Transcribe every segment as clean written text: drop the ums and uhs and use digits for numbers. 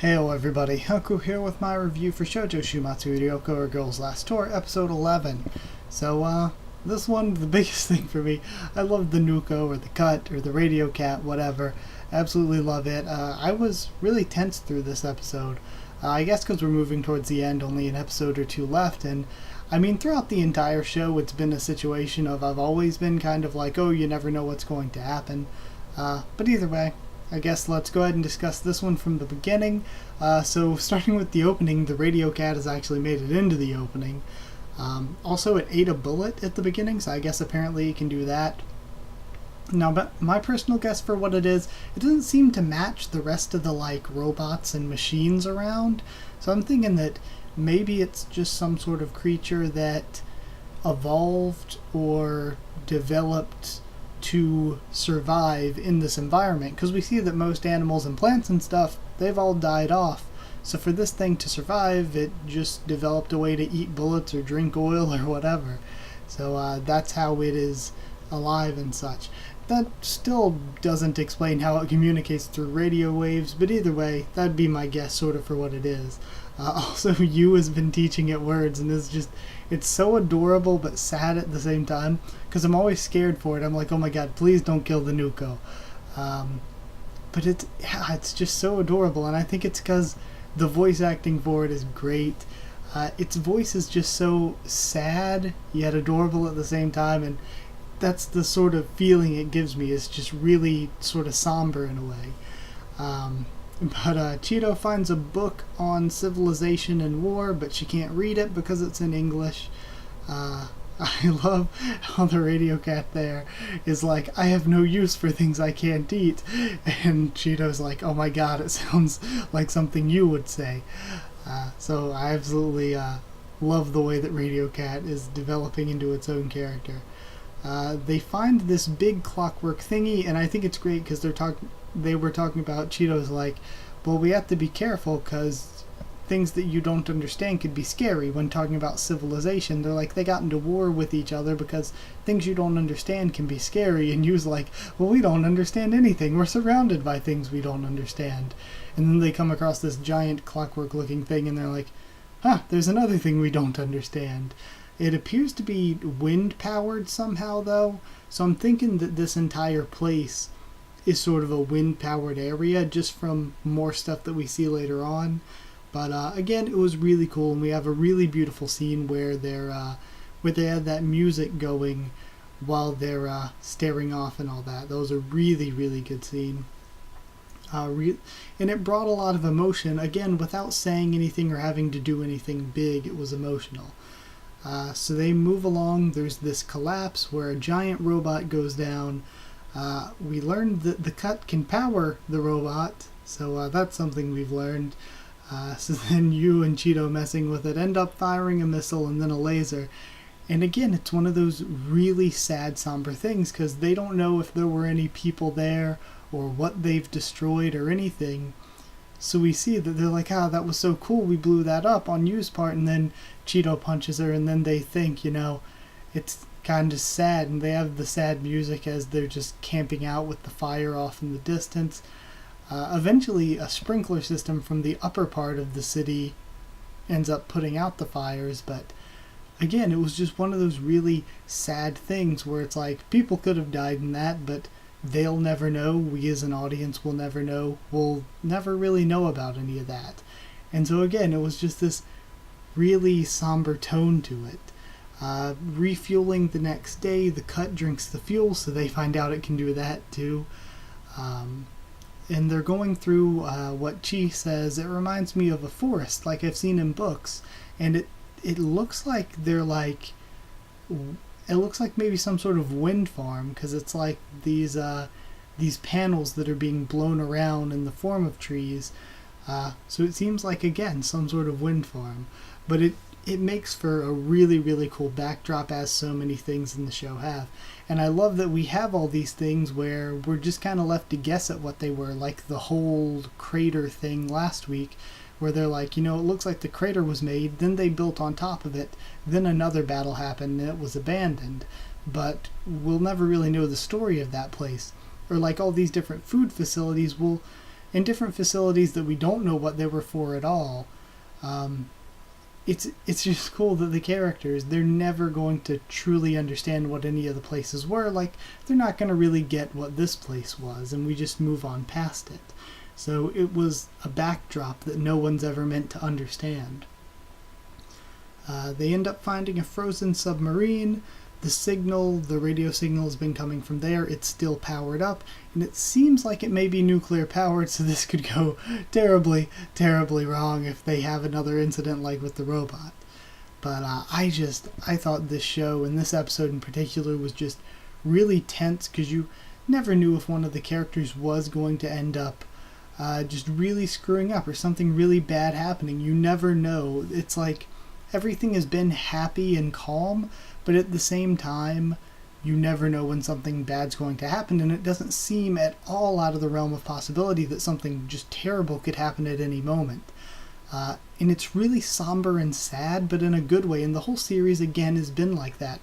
Heyo everybody, Haku here with my review for Shoujo Shuumatsu Ryokou, or Girl's Last Tour, episode 11. So, this one, the biggest thing for me, I love the nuko, or the cut, or the radio cat, whatever. Absolutely love it. I was really tense through this episode. I guess because we're moving towards the end, only an episode or two left, and I mean, throughout the entire show, it's been a situation of I've always been kind of like, oh, you never know what's going to happen. But either way, I guess let's go ahead and discuss this one from the beginning. So starting with the opening, the radio cat has actually made it into the opening. Also, it ate a bullet at the beginning, so I guess apparently it can do that. Now, but my personal guess for what it doesn't seem to match the rest of the robots and machines around. So I'm thinking that maybe it's just some sort of creature that evolved or developed to survive in this environment, because we see that most animals and plants and stuff, they've all died off. So for this thing to survive, it just developed a way to eat bullets or drink oil or whatever. So that's how it is alive and such. That still doesn't explain how it communicates through radio waves, but either way, that'd be my guess sort of for what it is. Also, Yu has been teaching it words, and it's so adorable but sad at the same time, because I'm always scared for it. I'm like, oh my god, please don't kill the nuko. But it's just so adorable, and I think it's because the voice acting for it is great. Its voice is just so sad yet adorable at the same time, and that's the sort of feeling it gives me. It's just really sort of somber in a way. But Cheeto finds a book on civilization and war, but she can't read it because it's in English. I love how the radio cat there is like, I have no use for things I can't eat. And Cheeto's like, oh my god, it sounds like something you would say. So I absolutely love the way that Radio Cat is developing into its own character. They find this big clockwork thingy, and I think it's great because they were talking about Cheeto's like, well, we have to be careful because things that you don't understand could be scary when talking about civilization. They're like, they got into war with each other because things you don't understand can be scary, and Yu's like, well, we don't understand anything. We're surrounded by things we don't understand. And then they come across this giant clockwork looking thing, and they're like, there's another thing we don't understand. It appears to be wind powered somehow though, so I'm thinking that this entire place is sort of a wind powered area just from more stuff that we see later on. But again, it was really cool, and we have a really beautiful scene where they had that music going while they're staring off and all that. That was a really, really good scene. And it brought a lot of emotion, again, without saying anything or having to do anything big. It was emotional. So they move along. There's this collapse where a giant robot goes down. We learned that the cut can power the robot, so that's something we've learned. So then Yu and Cheeto messing with it end up firing a missile and then a laser. And again, it's one of those really sad, somber things, because they don't know if there were any people there or what they've destroyed or anything. So we see that they're like, that was so cool, we blew that up on Yu's part, and then Cheeto punches her, and then they think, it's kind of sad, and they have the sad music as they're just camping out with the fire off in the distance. Eventually, a sprinkler system from the upper part of the city ends up putting out the fires, but again, it was just one of those really sad things where it's like, people could have died in that, but they'll never know. We as an audience will never know. We'll never really know about any of that. And so again, it was just this really somber tone to it. Refueling the next day, the cut drinks the fuel, so they find out it can do that too. And they're going through what Chi says, it reminds me of a forest like I've seen in books. And it looks like it looks like maybe some sort of wind farm, because it's like these panels that are being blown around in the form of trees. So it seems like, again, some sort of wind farm. But it makes for a really, really cool backdrop, as so many things in the show have. And I love that we have all these things where we're just kind of left to guess at what they were, like the whole crater thing last week, where they're like, it looks like the crater was made, then they built on top of it, then another battle happened and it was abandoned. But we'll never really know the story of that place. Or like all these different food facilities, in different facilities that we don't know what they were for at all. It's just cool that the characters, they're never going to truly understand what any of the places were. Like, they're not going to really get what this place was, and we just move on past it. So it was a backdrop that no one's ever meant to understand. They end up finding a frozen submarine. The radio signal has been coming from there. It's still powered up, and it seems like it may be nuclear powered, so this could go terribly, terribly wrong if they have another incident like with the robot. But I thought this show, and this episode in particular, was just really tense, because you never knew if one of the characters was going to end up just really screwing up or something really bad happening. You never know. It's like everything has been happy and calm, but at the same time, you never know when something bad's going to happen, and it doesn't seem at all out of the realm of possibility that something just terrible could happen at any moment. And it's really somber and sad, but in a good way, and the whole series, again, has been like that,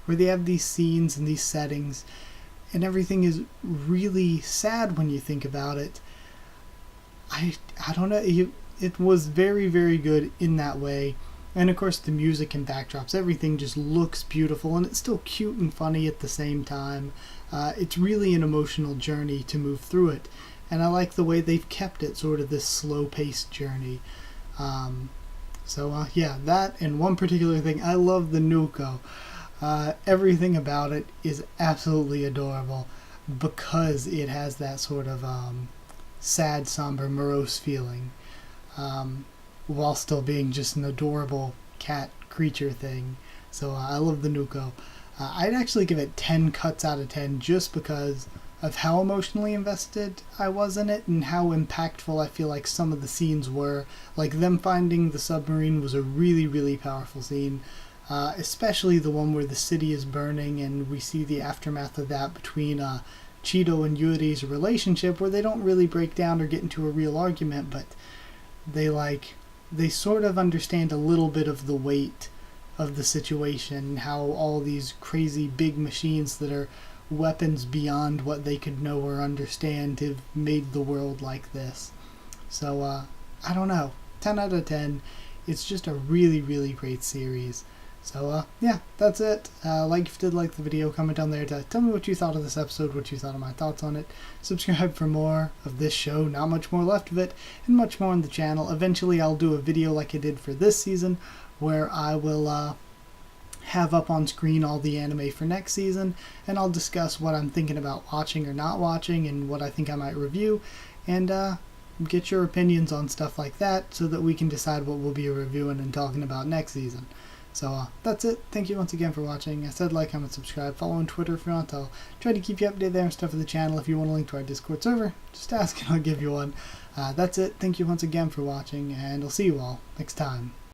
where they have these scenes and these settings, and everything is really sad when you think about it. I don't know, it was very, very good in that way. And of course the music and backdrops, everything just looks beautiful, and it's still cute and funny at the same time. It's really an emotional journey to move through it, and I like the way they've kept it sort of this slow-paced journey. Yeah, that and one particular thing, I love the nuko. Everything about it is absolutely adorable because it has that sort of sad, somber, morose feeling. While still being just an adorable cat creature thing. So I love the nuko. I'd actually give it 10 cuts out of 10 just because of how emotionally invested I was in it and how impactful I feel like some of the scenes were. Like them finding the submarine was a really, really powerful scene. Especially the one where the city is burning and we see the aftermath of that between Cheeto and Yuri's relationship, where they don't really break down or get into a real argument, but they sort of understand a little bit of the weight of the situation, how all these crazy big machines that are weapons beyond what they could know or understand have made the world like this. So, I don't know. 10 out of 10. It's just a really, really great series. So, yeah, that's it. Like if you did like the video, comment down there to tell me what you thought of this episode, what you thought of my thoughts on it. Subscribe for more of this show, not much more left of it, and much more on the channel. Eventually I'll do a video like I did for this season, where I will have up on screen all the anime for next season, and I'll discuss what I'm thinking about watching or not watching, and what I think I might review, and get your opinions on stuff like that, so that we can decide what we'll be reviewing and talking about next season. So that's it. Thank you once again for watching. I said like, comment, subscribe, follow on Twitter if you want. I'll try to keep you updated there and stuff for the channel. If you want a link to our Discord server, just ask and I'll give you one. That's it. Thank you once again for watching, and I'll see you all next time.